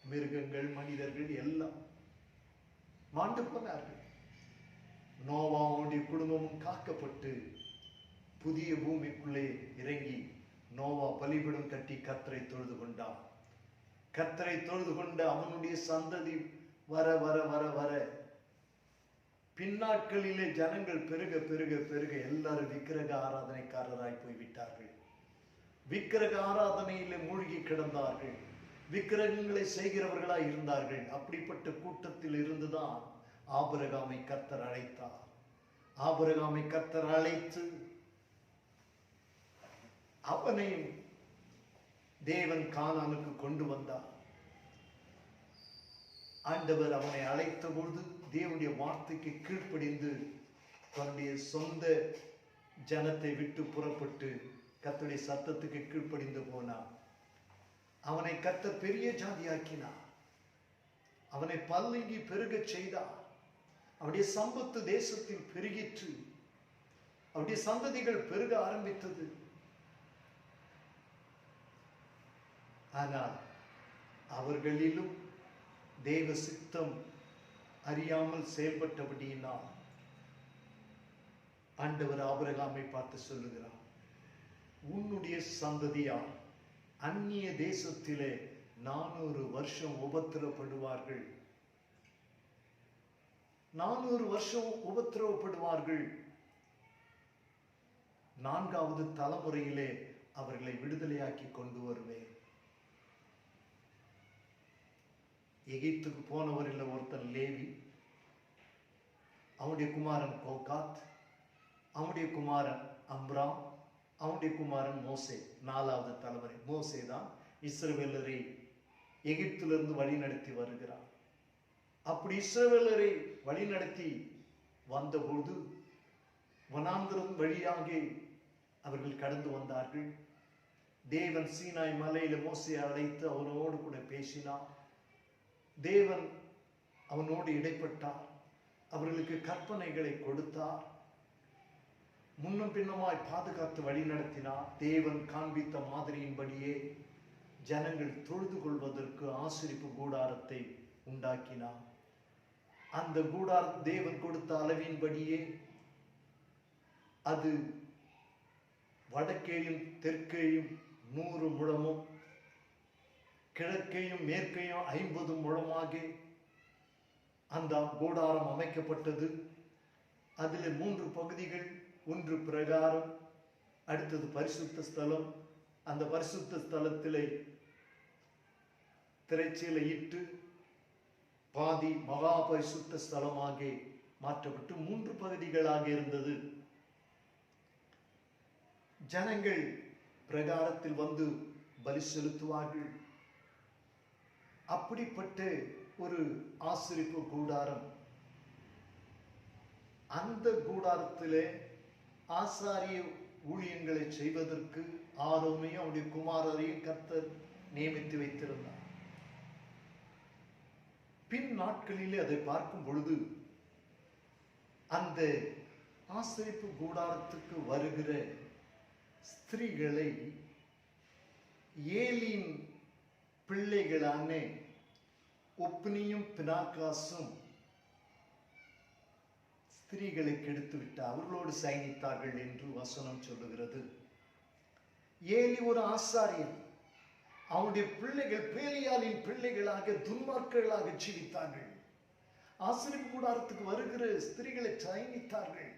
மிருகங்கள், மனிதர்கள் எல்லாம் மாண்டு போனார்கள். நோவாவுடைய குடும்பமும் காக்கப்பட்டு புதிய பூமிக்குள்ளே இறங்கி நோவா பலிபீடம் கட்டி கர்த்தரை தொழுது கொண்டான். கர்த்தரை தொழுது கொண்ட அவனுடைய சந்ததி வர வர வர வர பின்னாட்களிலே ஜனங்கள் பெருக பெருக பெருக எல்லாரும் விக்கிரக ஆராதனைக்காரராய் போய்விட்டார்கள். விக்கிரக ஆராதனையிலே மூழ்கி கிடந்தார்கள். விக்கிரகங்களை செய்கிறவர்களாய் இருந்தார்கள். அப்படிப்பட்ட கூட்டத்தில் இருந்துதான் ஆபிரகாமை கர்த்தர் அழைத்தார். ஆபிரகாமை கர்த்தர் அழைத்து அவனையும் தேவன் கானானுக்கு கொண்டு வந்தார். ஆண்டவர் அவனை அழைத்த பொழுது தேவனுடைய வார்த்தைக்கு கீழ்ப்படிந்து தன்னுடைய சொந்த ஜனத்தை விட்டு புறப்பட்டு கர்த்தருடைய சத்தத்துக்கு கீழ்ப்படிந்து போனான். அவனை கர்த்தர் பெரிய ஜாதியாக்கினார். அவனை பல்லுங்கி பெருகச் செய்தார். அவருடைய சம்பத்து தேசத்தில் பெருகிற்று. அவருடைய சந்ததிகள் பெருக ஆரம்பித்தது. ஆனால் அவர்களிலும் தேவ சித்தம் அறியாமல் செயல்பட்டபடியினால் ஆண்டவர் ஆபிரகாமை பார்த்து சொல்லுகிறார், உன்னுடைய சந்ததியார் அந்நிய தேசத்திலே 400 வருஷம் உபத்திரப்படுவார்கள். 400 வருஷம் உபத்திரவப்படுவார்கள். 4வது தலைமுறையிலே அவர்களை விடுதலையாக்கி கொண்டு வருவேன். எகிப்துக்கு போனவரில் ஒருத்தன் லேவி, அவனுடைய குமாரன் கோகாத், அவனுடைய குமாரன் அம்ராம், அவனுடைய குமாரன் மோசே. 4வது தலைமுறை மோசே தான் இஸ்ரவேலரை எகிப்திலிருந்து வழிநடத்தி வருகிறார். அப்படி இஸ்ரவேலரை வழிநடத்தி வந்தபோது வனாந்தரம் வழியாக அவர்கள் கடந்து வந்தார்கள். தேவன் சீனாய் மலையில மோசே அழைத்து அவனோடு கூட பேசினார். தேவன் அவனோடு இடைப்பட்டார். அவர்களுக்கு கற்பனைகளை கொடுத்தார். முன்னும் பின்னமாய் பாதுகாத்து வழி நடத்தினார். தேவன் காண்பித்த மாதிரியின்படியே ஜனங்கள் தொழுது கொள்வதற்கு ஆசரிப்பு கூடாரத்தை உண்டாக்கினார். அந்த கூடார தேவன் கொடுத்த அளவின்படியே அது வடக்கேயும் தெற்கேயும் 100 முழமும் கிழக்கையும் மேற்கையும் 50 முழமாக அந்த கூடாரம் அமைக்கப்பட்டது. அதில் 3 பகுதிகள். ஒன்று பிரகாரம், அடுத்தது பரிசுத்த ஸ்தலம். அந்த பரிசுத்த ஸ்தலத்திலே திரைச்சீலை இட்டு பாதி மகா பரிசுத்த ஸ்தலமாக மாற்றப்பட்டு 3 பகுதிகளாக இருந்தது. ஜனங்கள் பிரகாரத்தில் வந்து பலி செலுத்துவார்கள். அப்படிப்பட்ட ஒரு ஆசரிப்பு கூடாரம். அந்த கூடாரத்திலே ஆசாரிய ஊழியங்களை செய்வதற்கு ஆரோனையும் அவருடைய குமாரரையும் கர்த்தர் நியமித்து வைத்திருந்தார். பின் நாட்களிலே அதை பார்க்கும் பொழுது அந்த ஆசரிப்பு கூடாரத்துக்கு வருகிற ஸ்திரீகளை ஏலியின் பிள்ளைகளான ஒப்னியும் பினாகாசும் ஸ்திரீகளை கெடுத்து விட்டு அவர்களோடு சயனித்தார்கள் என்று வசனம் சொல்லுகிறது. ஏலி ஒரு ஆசாரியன். அவனுடைய பிள்ளைகள் பேலியாலின் பிள்ளைகளாக துன்மார்களாக ஜீவித்தார்கள். ஆசரிப்பு கூடாரத்துக்கு வருகிற ஸ்திரீகளை சயனித்தார்கள்.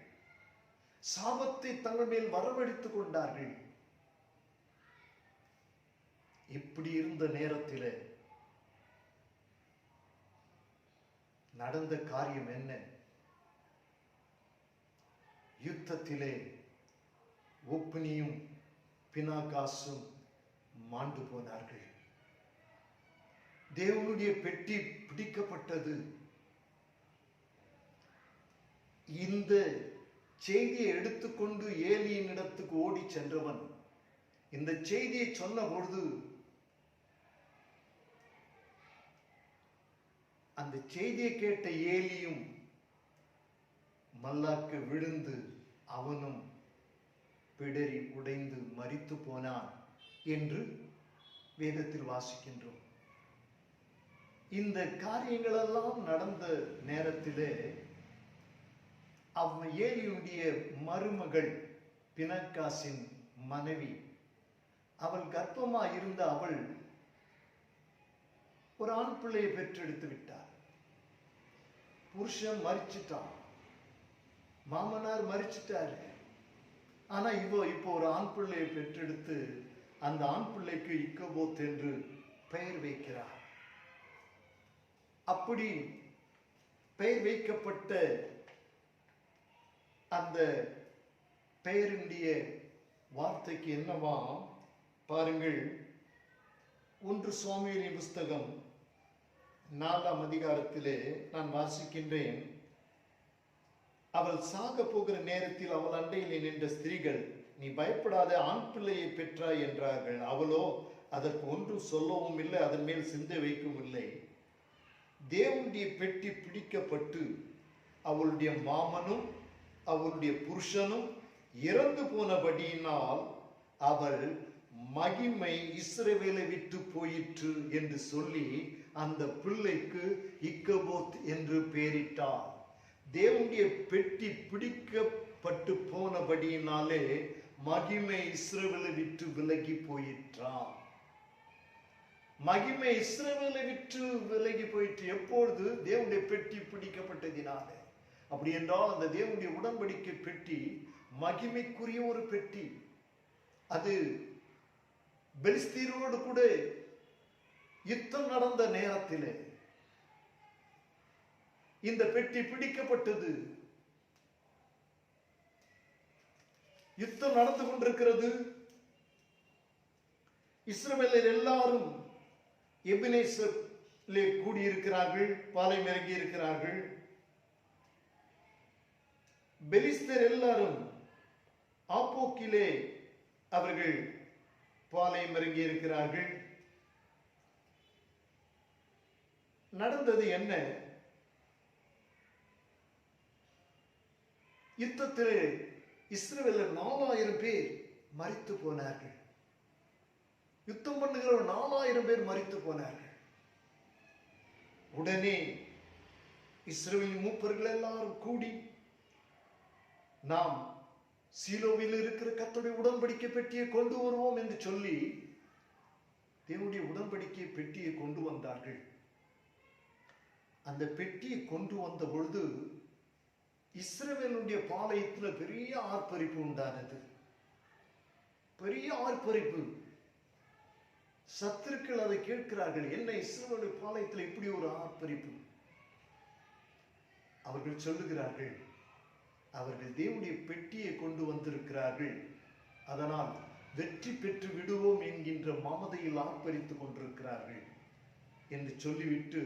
சாபத்தை தங்கள் மேல் வரவழைத்துக் கொண்டார்கள். இப்படி இருந்த நேரத்தில் நடந்த காரியம் என்ன? யுத்தத்திலே ஒப்னியும் பினாகாசும் மாண்டு போனார்கள். தேவனுடைய பெட்டி பிடிக்கப்பட்டது. இந்த செய்தியை எடுத்துக்கொண்டு ஏலியின் இடத்துக்கு ஓடி சென்றவன் இந்த செய்தியை சொன்ன பொழுது அந்த செய்தியை கேட்ட ஏலியும் மல்லாக்கு விழுந்து அவனும் பிடரி உடைந்து மரித்து போனான் என்று வேதத்தில் வாசிக்கின்றோம். இந்த காரியங்களெல்லாம் நடந்த நேரத்திலே அவன் ஏலியுடைய மருமகள் பினகாசின் மனைவி, அவள் கர்ப்பமாய் இருந்த அவள் ஒரு ஆண் பிள்ளையை பெற்றெடுத்து விட்டார். புருஷன் மரிச்சிட்டான், மாமனார் மரிச்சிட்டாரு. ஆனா இப்போ ஒரு ஆண் பிள்ளையை பெற்றெடுத்து அந்த ஆண் பிள்ளைக்கு இக்கபோத் என்று பெயர் வைக்கிறார். அப்படி பெயர் வைக்கப்பட்ட அந்த பெயருடைய வார்த்தைக்கு என்னவா பாருங்கள். 1 சாமுவேலின் புஸ்தகம் 4ஆம் அதிகாரத்திலே நான் வாசிக்கின்றேன். அவள் சாக போகிற நேரத்தில் அவள் அண்டையில் நின்ற ஸ்திரீகள், நீ பயப்படாத, ஆண் பிள்ளையை பெற்றாய் என்றார்கள். அவளோ அதற்கு ஒன்றும் சொல்லவும் இல்லை, அதன் மேல் சிந்தை வைக்கவும் இல்லை. தேவனுடைய பெட்டி பிடிக்கப்பட்டு அவளுடைய மாமனும் அவளுடைய புருஷனும் இறந்து போனபடியினால் அவள் மகிமை இஸ்ரவேலை விட்டு போயிற்று என்று சொல்லி அந்த பிள்ளைக்கு இக்கபோத் என்று பெயரிட்டார். தேவனுடைய பெட்டி பிடிக்கப்பட்டு போனபடியினாலே மகிமை இஸ்ரவேலை விட்டு விலகி போயிற்றான். மகிமை இஸ்ரவேலை விட்டு விலகி போயிற்று. எப்பொழுது? தேவனுடைய பெட்டி பிடிக்கப்பட்டதினாலே. அப்படி என்றால் அந்த தேவனுடைய உடன்படிக்கை பெட்டி மகிமைக்குரிய ஒரு பெட்டி. அது பெலிஸ்தீரோடு கூட யுத்தம் நடந்த நேரத்திலே இந்த பெட்டி பிடிக்கப்பட்டது. யுத்தம் நடந்து கொண்டிருக்கிறது. இஸ்ரவேலர் எல்லாரும் எபினேசரிலே கூடியிருக்கிறார்கள், பாளையம் இறங்கி இருக்கிறார்கள். பெலிஸ்தர் எல்லாரும் ஆப்போக்கிலே அவர்கள் பாளையம் இறங்கி இருக்கிறார்கள். நடந்தது என்ன? யுத்தத்திலே இஸ்ரவேலர் 4000 பேர் மரித்து போனார்கள். யுத்தம் பண்ணுகிற 4000 பேர் மரித்து போனார்கள். உடனே இஸ்ரவேல் மூப்பர்கள் எல்லாரும் கூடி, நாம் சீலோவில் இருக்கிற கர்த்தருடைய உடன்படிக்கை பெட்டியை கொண்டு வருவோம் என்று சொல்லி தேவனுடைய உடன்படிக்கை பெட்டியை கொண்டு வந்தார்கள். அந்த பெட்டியை கொண்டு வந்த பொழுது இஸ்ரவேலுடைய பாளையத்தில் பெரிய ஆர்ப்பரிப்பு உண்டானது. பெரிய ஆர்ப்பரிப்பு. சத்துருக்கள் அதை கேட்கிறார்கள், என்ன இஸ்ரவேலுடைய பாளையத்தில் இப்படி ஒரு ஆர்ப்பரிப்பு? அவர்கள் சொல்லுகிறார்கள், அவர்கள் தேவனுடைய பெட்டியை கொண்டு வந்திருக்கிறார்கள், அதனால் வெற்றி பெற்று விடுவோம் என்கின்ற மமதையில் ஆர்ப்பரித்துக் கொண்டிருக்கிறார்கள் என்று சொல்லிவிட்டு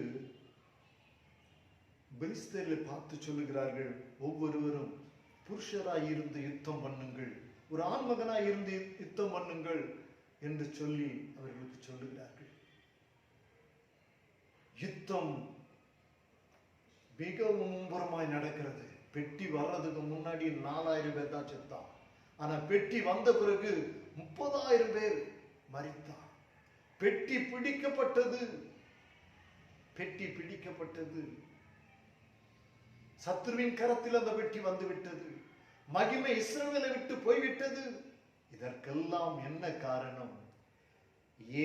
பெலிஸ்தரை பார்த்து சொல்லுகிறார்கள், ஒவ்வொருவரும் புருஷராய் இருந்து யுத்தம் பண்ணுங்கள், ஒரு ஆண்மகனாய் இருந்து யுத்தம் பண்ணுங்கள் என்று சொல்லி அவர்களுக்கு சொல்லுகிறார்கள். யுத்தம் மிகவும் மும்முரமாய் நடக்கிறது. பெட்டி வர்றதுக்கு முன்னாடி 4000 பேர் தான் செத்தான். ஆனா பெட்டி வந்த பிறகு 30,000 பேர் மரித்தான். பெட்டி பிடிக்கப்பட்டது. பெட்டி பிடிக்கப்பட்டது. சத்துருவின் கரத்தில் அந்த பெட்டி வந்து விட்டது. மகிமை இஸ்ரவேலை விட்டு போய்விட்டது. இதற்கெல்லாம் என்ன காரணம்?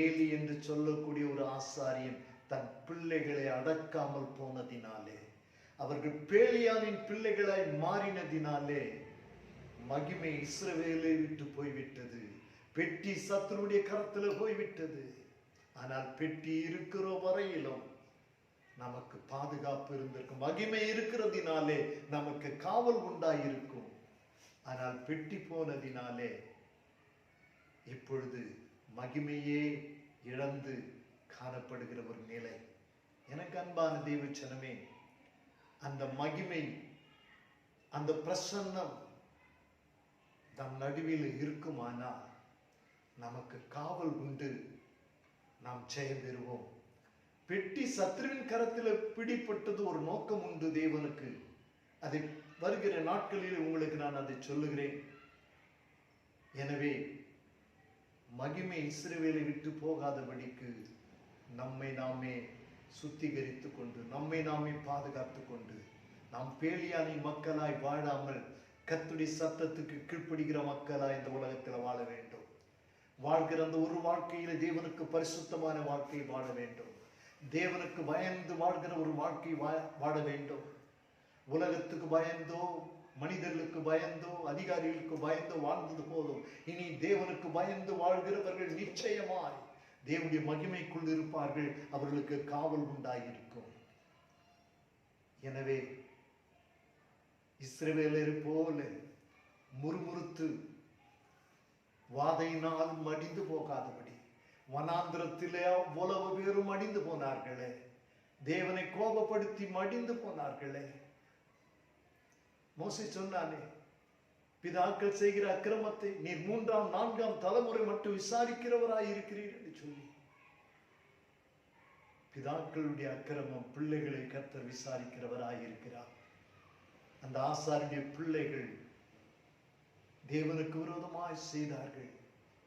ஏலி என்று சொல்லக்கூடிய ஒரு ஆசாரியன் தன் பிள்ளைகளை அடக்காமல் போனதினாலே, அவர்கள் பேலியானின் பிள்ளைகளாய் மாறினதினாலே மகிமை இஸ்ரவேலை விட்டு போய்விட்டது. பெட்டி சத்துருடைய கரத்தில் போய்விட்டது. ஆனால் பெட்டி இருக்கிற வரையிலும் நமக்கு பாதுகாப்பு இருந்திருக்கும். மகிமை இருக்கிறதினாலே நமக்கு காவல் உண்டாயிருக்கும். ஆனால் பெட்டி போனதினாலே இப்பொழுது மகிமையே இழந்து காணப்படுகிற ஒரு நிலை. எனக்கு அன்பான தேவச்சனமே, அந்த மகிமை, அந்த பிரசன்னம் நம் நடுவில் இருக்குமானால் நமக்கு காவல் உண்டு, நாம் ஜெயம் பெறுவோம். பெட்டி சத்ருவின் கரத்தில் பிடிப்பட்டது ஒரு நோக்கம் உண்டு தேவனுக்கு. அதை வருகிற நாட்களில் உங்களுக்கு நான் அதை சொல்லுகிறேன். எனவே மகிமை இஸ்ரவேலை விட்டு போகாதபடிக்கு நம்மை நாமே சுத்திகரித்து கொண்டு, நம்மை நாமே பாதுகாத்து கொண்டு, நாம் பேலியானி மக்களாய் வாழாமல் கர்த்தருடைய சத்தத்துக்கு கீழ்ப்படுகிற மக்களாய் இந்த உலகத்தில் வாழ வேண்டும். வாழ்கிற அந்த ஒரு வாழ்க்கையில தேவனுக்கு பரிசுத்தமான வாழ்க்கையை வாழ வேண்டும். தேவனுக்கு பயந்து வாழ்கிற ஒரு வாழ்க்கை வாழ வேண்டும். உலகத்துக்கு பயந்தோ, மனிதர்களுக்கு பயந்தோ, அதிகாரிகளுக்கு பயந்தோ வாழ்ந்தது போதும். இனி தேவனுக்கு பயந்து வாழ்கிறவர்கள் நிச்சயமாய் தேவனுடைய மகிமைக்குள் இருப்பார்கள். அவர்களுக்கு காவல் உண்டாயிருக்கும். எனவே இஸ்ரவேலர் போல முறுமுறுத்து வாதையினால் மடிந்து போகாதபடி, வனாந்திரத்திலே அவ்வளவு பேரும் மடிந்து போனார்களே, தேவனை கோபப்படுத்தி மடிந்து போனார்களே. மோசே சொன்னானே, பிதாக்கள் செய்கிற அக்கிரமத்தை நீர் 3ஆம் 4ஆம் தலைமுறை மட்டும் விசாரிக்கிறவராய் இருக்கிறீர் என்று சொல்லி, பிதாக்களுடைய அக்கிரமம் பிள்ளைகளை கர்த்தர் விசாரிக்கிறவராய் இருக்கிறார். அந்த ஆசாரிய பிள்ளைகள் தேவனுக்கு விரோதமாய் செய்தார்கள்.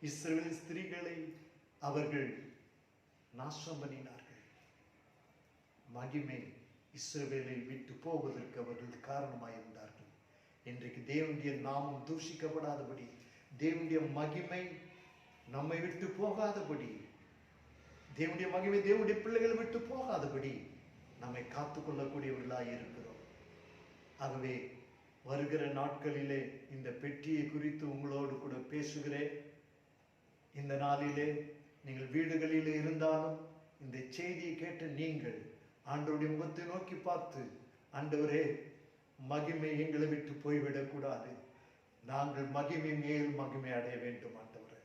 இஸ்ரவேல் ஸ்திரீகளை அவர்கள் நாசம் பண்ணினார்கள். மகிமை இஸ்ரவேலை விட்டு போவதற்கு அவர்கள் காரணமாயிருந்தார்கள். இன்றைக்கு தேவனுடைய நாமம் தூஷிக்கப்படாதபடி, தேவனுடைய மகிமை நம்மை விட்டு போகாதபடி, தேவனுடைய மகிமை தேவனுடைய பிள்ளைகளை விட்டு போகாதபடி நம்மை காத்துக்கொள்ளக்கூடியவர்களாய் இருக்கிறோம். ஆகவே வருகிற நாட்களிலே இந்த பெட்டியை குறித்து உங்களோடு கூட பேசுகிறேன். இந்த நாளிலே நீங்கள் வீடுகளில் இருந்தாலும் இந்த செய்தியை கேட்ட நீங்கள் ஆண்டவருடைய முகத்தை நோக்கி பார்த்து, ஆண்டவரே, மகிமை எங்களை விட்டு போய்விடக்கூடாது. நாங்கள் மகிமை மேல் மகிமை அடைய வேண்டும். ஆண்டவரே,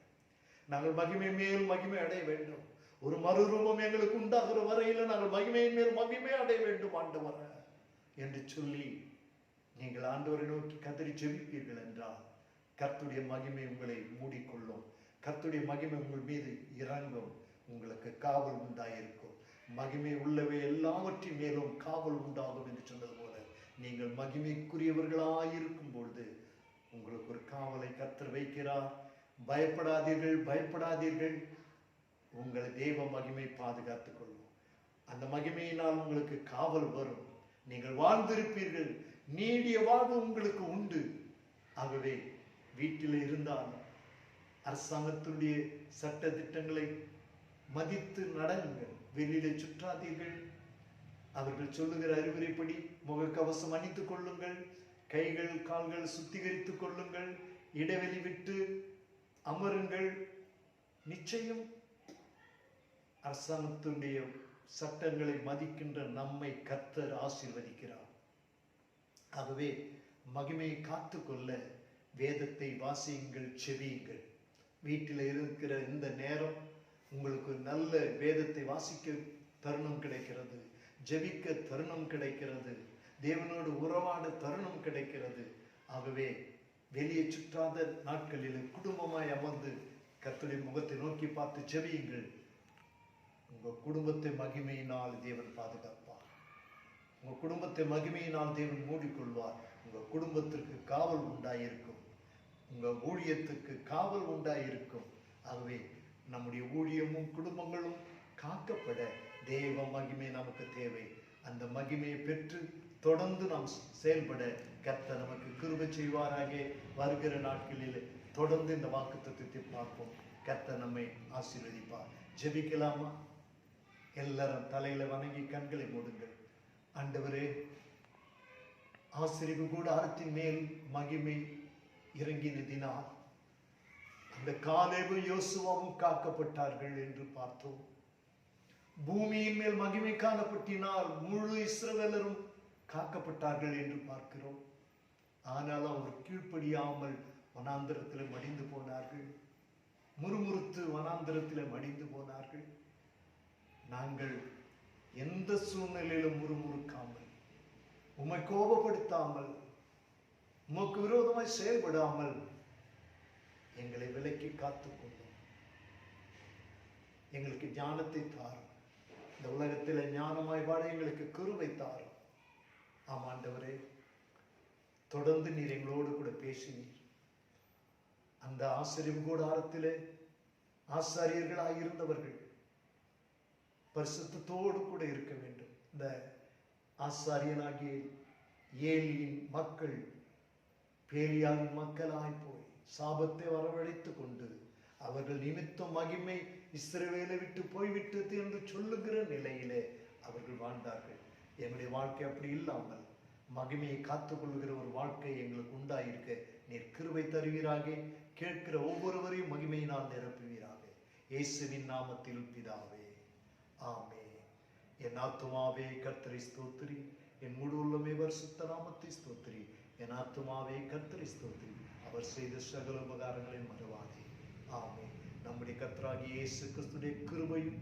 நாங்கள் மகிமை மேல் மகிமை அடைய வேண்டும். ஒரு மறுரூபம் எங்களுக்கு உண்டாகிற வரையில நாங்கள் மகிமையின் மேல் மகிமை அடைய வேண்டும் ஆண்டவரே என்று சொல்லி நீங்கள் ஆண்டவரை நோக்கி கதறி ஜெபிப்பீர்கள் என்றால் கர்த்தருடைய மகிமை உங்களை மூடிக்கொள்ளும். கர்த்தருடைய மகிமை உங்கள் மீது இறங்கும். உங்களுக்கு காவல் உண்டாயிருக்கும். மகிமை உள்ளவை எல்லாவற்றின் மேலும் காவல் உண்டாகும் என்று சொன்னது போல நீங்கள் மகிமைக்குரியவர்களாயிருக்கும் பொழுது உங்களுக்கு ஒரு காவலை கர்த்தர் வைக்கிறார். பயப்படாதீர்கள், பயப்படாதீர்கள். உங்களை தெய்வ மகிமை பாதுகாத்துக் கொள்ளும். அந்த மகிமையினால் உங்களுக்கு காவல் வரும். நீங்கள் வாழ்ந்திருப்பீர்கள். நீடிய வாழ்வு உங்களுக்கு உண்டு. ஆகவே வீட்டில் இருந்தால் அரசாங்கத்தினுடைய சட்ட திட்டங்களை மதித்து நடங்கள். வெளியிலே சுற்றாதீர்கள். அவர்கள் சொல்லுகிற அறிவுரைப்படி முகக்கவசம் அணித்துக் கொள்ளுங்கள். கைகள் கால்கள் சுத்திகரித்துக் கொள்ளுங்கள். இடைவெளி விட்டு அமருங்கள். நிச்சயம் அரசாங்கத்தினுடைய சட்டங்களை மதிக்கின்ற நம்மை கர்த்தர் ஆசீர்வதிக்கிறார். ஆகவே மகிமையை காத்துக்கொள்ள வேதத்தை வாசியுங்கள், செவியுங்கள். வீட்டில் இருக்கிற இந்த நேரம் உங்களுக்கு நல்ல வேதத்தை வாசிக்க தருணம் கிடைக்கிறது, ஜெபிக்க தருணம் கிடைக்கிறது, தேவனோடு உறவாட தருணம் கிடைக்கிறது. ஆகவே வெளியே சுற்றாத நாட்களில் குடும்பமாய் அமர்ந்து கர்த்தருடைய முகத்தை நோக்கி பார்த்து ஜெபியுங்கள். உங்க குடும்பத்தை மகிமையினால் தேவன் பாதுகாப்பார். உங்க குடும்பத்தை மகிமையினால் தேவன் மூடிக்கொள்வார். உங்க குடும்பத்திற்கு காவல் உண்டாயிருக்கும். உங்க ஊழியத்துக்கு காவல் உண்டாயிருக்கும். ஆகவே நம்முடைய ஊழியமும் குடும்பங்களும் காக்கப்பட தேவ மகிமை நமக்கு தேவை. அந்த மகிமையை பெற்று தொடர்ந்து நாம் செயல்பட கர்த்தர் நமக்கு கிருபை செய்வாராக. வருகிற நாட்களில் தொடர்ந்து இந்த வாக்குத்தத்தத்தை பார்ப்போம். கர்த்தர் நம்மை ஆசீர்வதிப்பார். ஜெபிக்கலாமா? எல்லாரும் தலையில வணங்கி கண்களை மூடுங்கள். ஆண்டவரே, ஆசீர்வாத கூடாரத்தின் மேல் மகிமை இறங்கினதினால் அந்த காலேபும் யோசுவாவும் காக்கப்பட்டார்கள் என்று பார்த்தோம். பூமியின் மேல் மகிமை காணப்பட்டினால் முழு இஸ்ரவேலரும் காக்கப்பட்டார்கள் என்று பார்க்கிறோம். ஆனாலும் அவர் கீழ்ப்படியாமல் வனாந்திரத்தில் மடிந்து போனார்கள். முறுமுறுத்து வனாந்திரத்தில் மடிந்து போனார்கள். நாங்கள் எந்த சூழ்நிலையிலும் முறுமுறுக்காமல், உம்மை கோபப்படுத்தாமல், உமக்கு விரோதமாய் செயல்படாமல் எங்களை விலக்கி காத்துக்கொள்ளும். எங்களுக்கு ஞானத்தை தாரும். இந்த உலகத்தில் ஞானமாய் வாழ எங்களுக்கு கிருபை தாரும். ஆமாண்டவரே, தொடர்ந்து நீர் எங்களோடு கூட பேசினீர். அந்த ஆசிரியம் கூடாரத்திலே ஆசாரியர்களாய் இருந்தவர்கள் பரிசுத்தத்தோடு கூட இருக்க வேண்டும். இந்த ஆசாரியனாகிய ஏலியின் மக்கள் பேலியாவின் மக்களாய் போய் சாபத்தை வரவழைத்து கொண்டு அவர்கள் நிமித்தம் மகிமை இஸ்ரவேலை விட்டு போய்விட்டது என்று சொல்லுகிற நிலையிலே அவர்கள் வாழ்ந்தார்கள். எங்களுடைய வாழ்க்கை அப்படி இல்லாமல் மகிமையை காத்துக்கொள்கிற ஒரு வாழ்க்கை எங்களுக்கு உண்டாயிருக்க நீர் கிருபை தருவீராக. கேட்கிற ஒவ்வொருவரையும் மகிமையினால் நிரப்புவீராக. இயேசுவின் நாமத்தில் பிதாவே, ஆமென். என் ஆத்துமாவே கர்த்தரை ஸ்தோத்திரி, என் முழு உள்ளமே பரிசுத்த நாமத்தை ஸ்தோத்திரி. என் ஆத்துமாவே கர்த்தரை ஸ்தோத்திரி, அவர் செய்த சகல உபகாரங்களை மறவாதே. ஆமென். நம்முடைய கர்த்தராகிய இயேசு கிறிஸ்துடைய கிருபையும்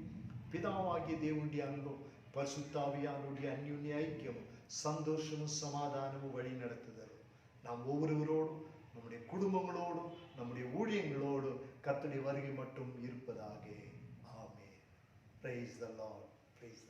பிதாவாகிய தேவனுடைய அன்பும் பரிசுத்தாவியானுடைய அந்யுன்ய ஐக்கியமும் சந்தோஷமும் சமாதானமும் வழி நடத்துதலும் நாம் ஒவ்வொருவரோடும், நம்முடைய குடும்பங்களோடும், நம்முடைய ஊழியங்களோடும் கர்த்தருடைய வருகை மட்டும் இருப்பதாக. ஆமென். Praise the Lord. Praise the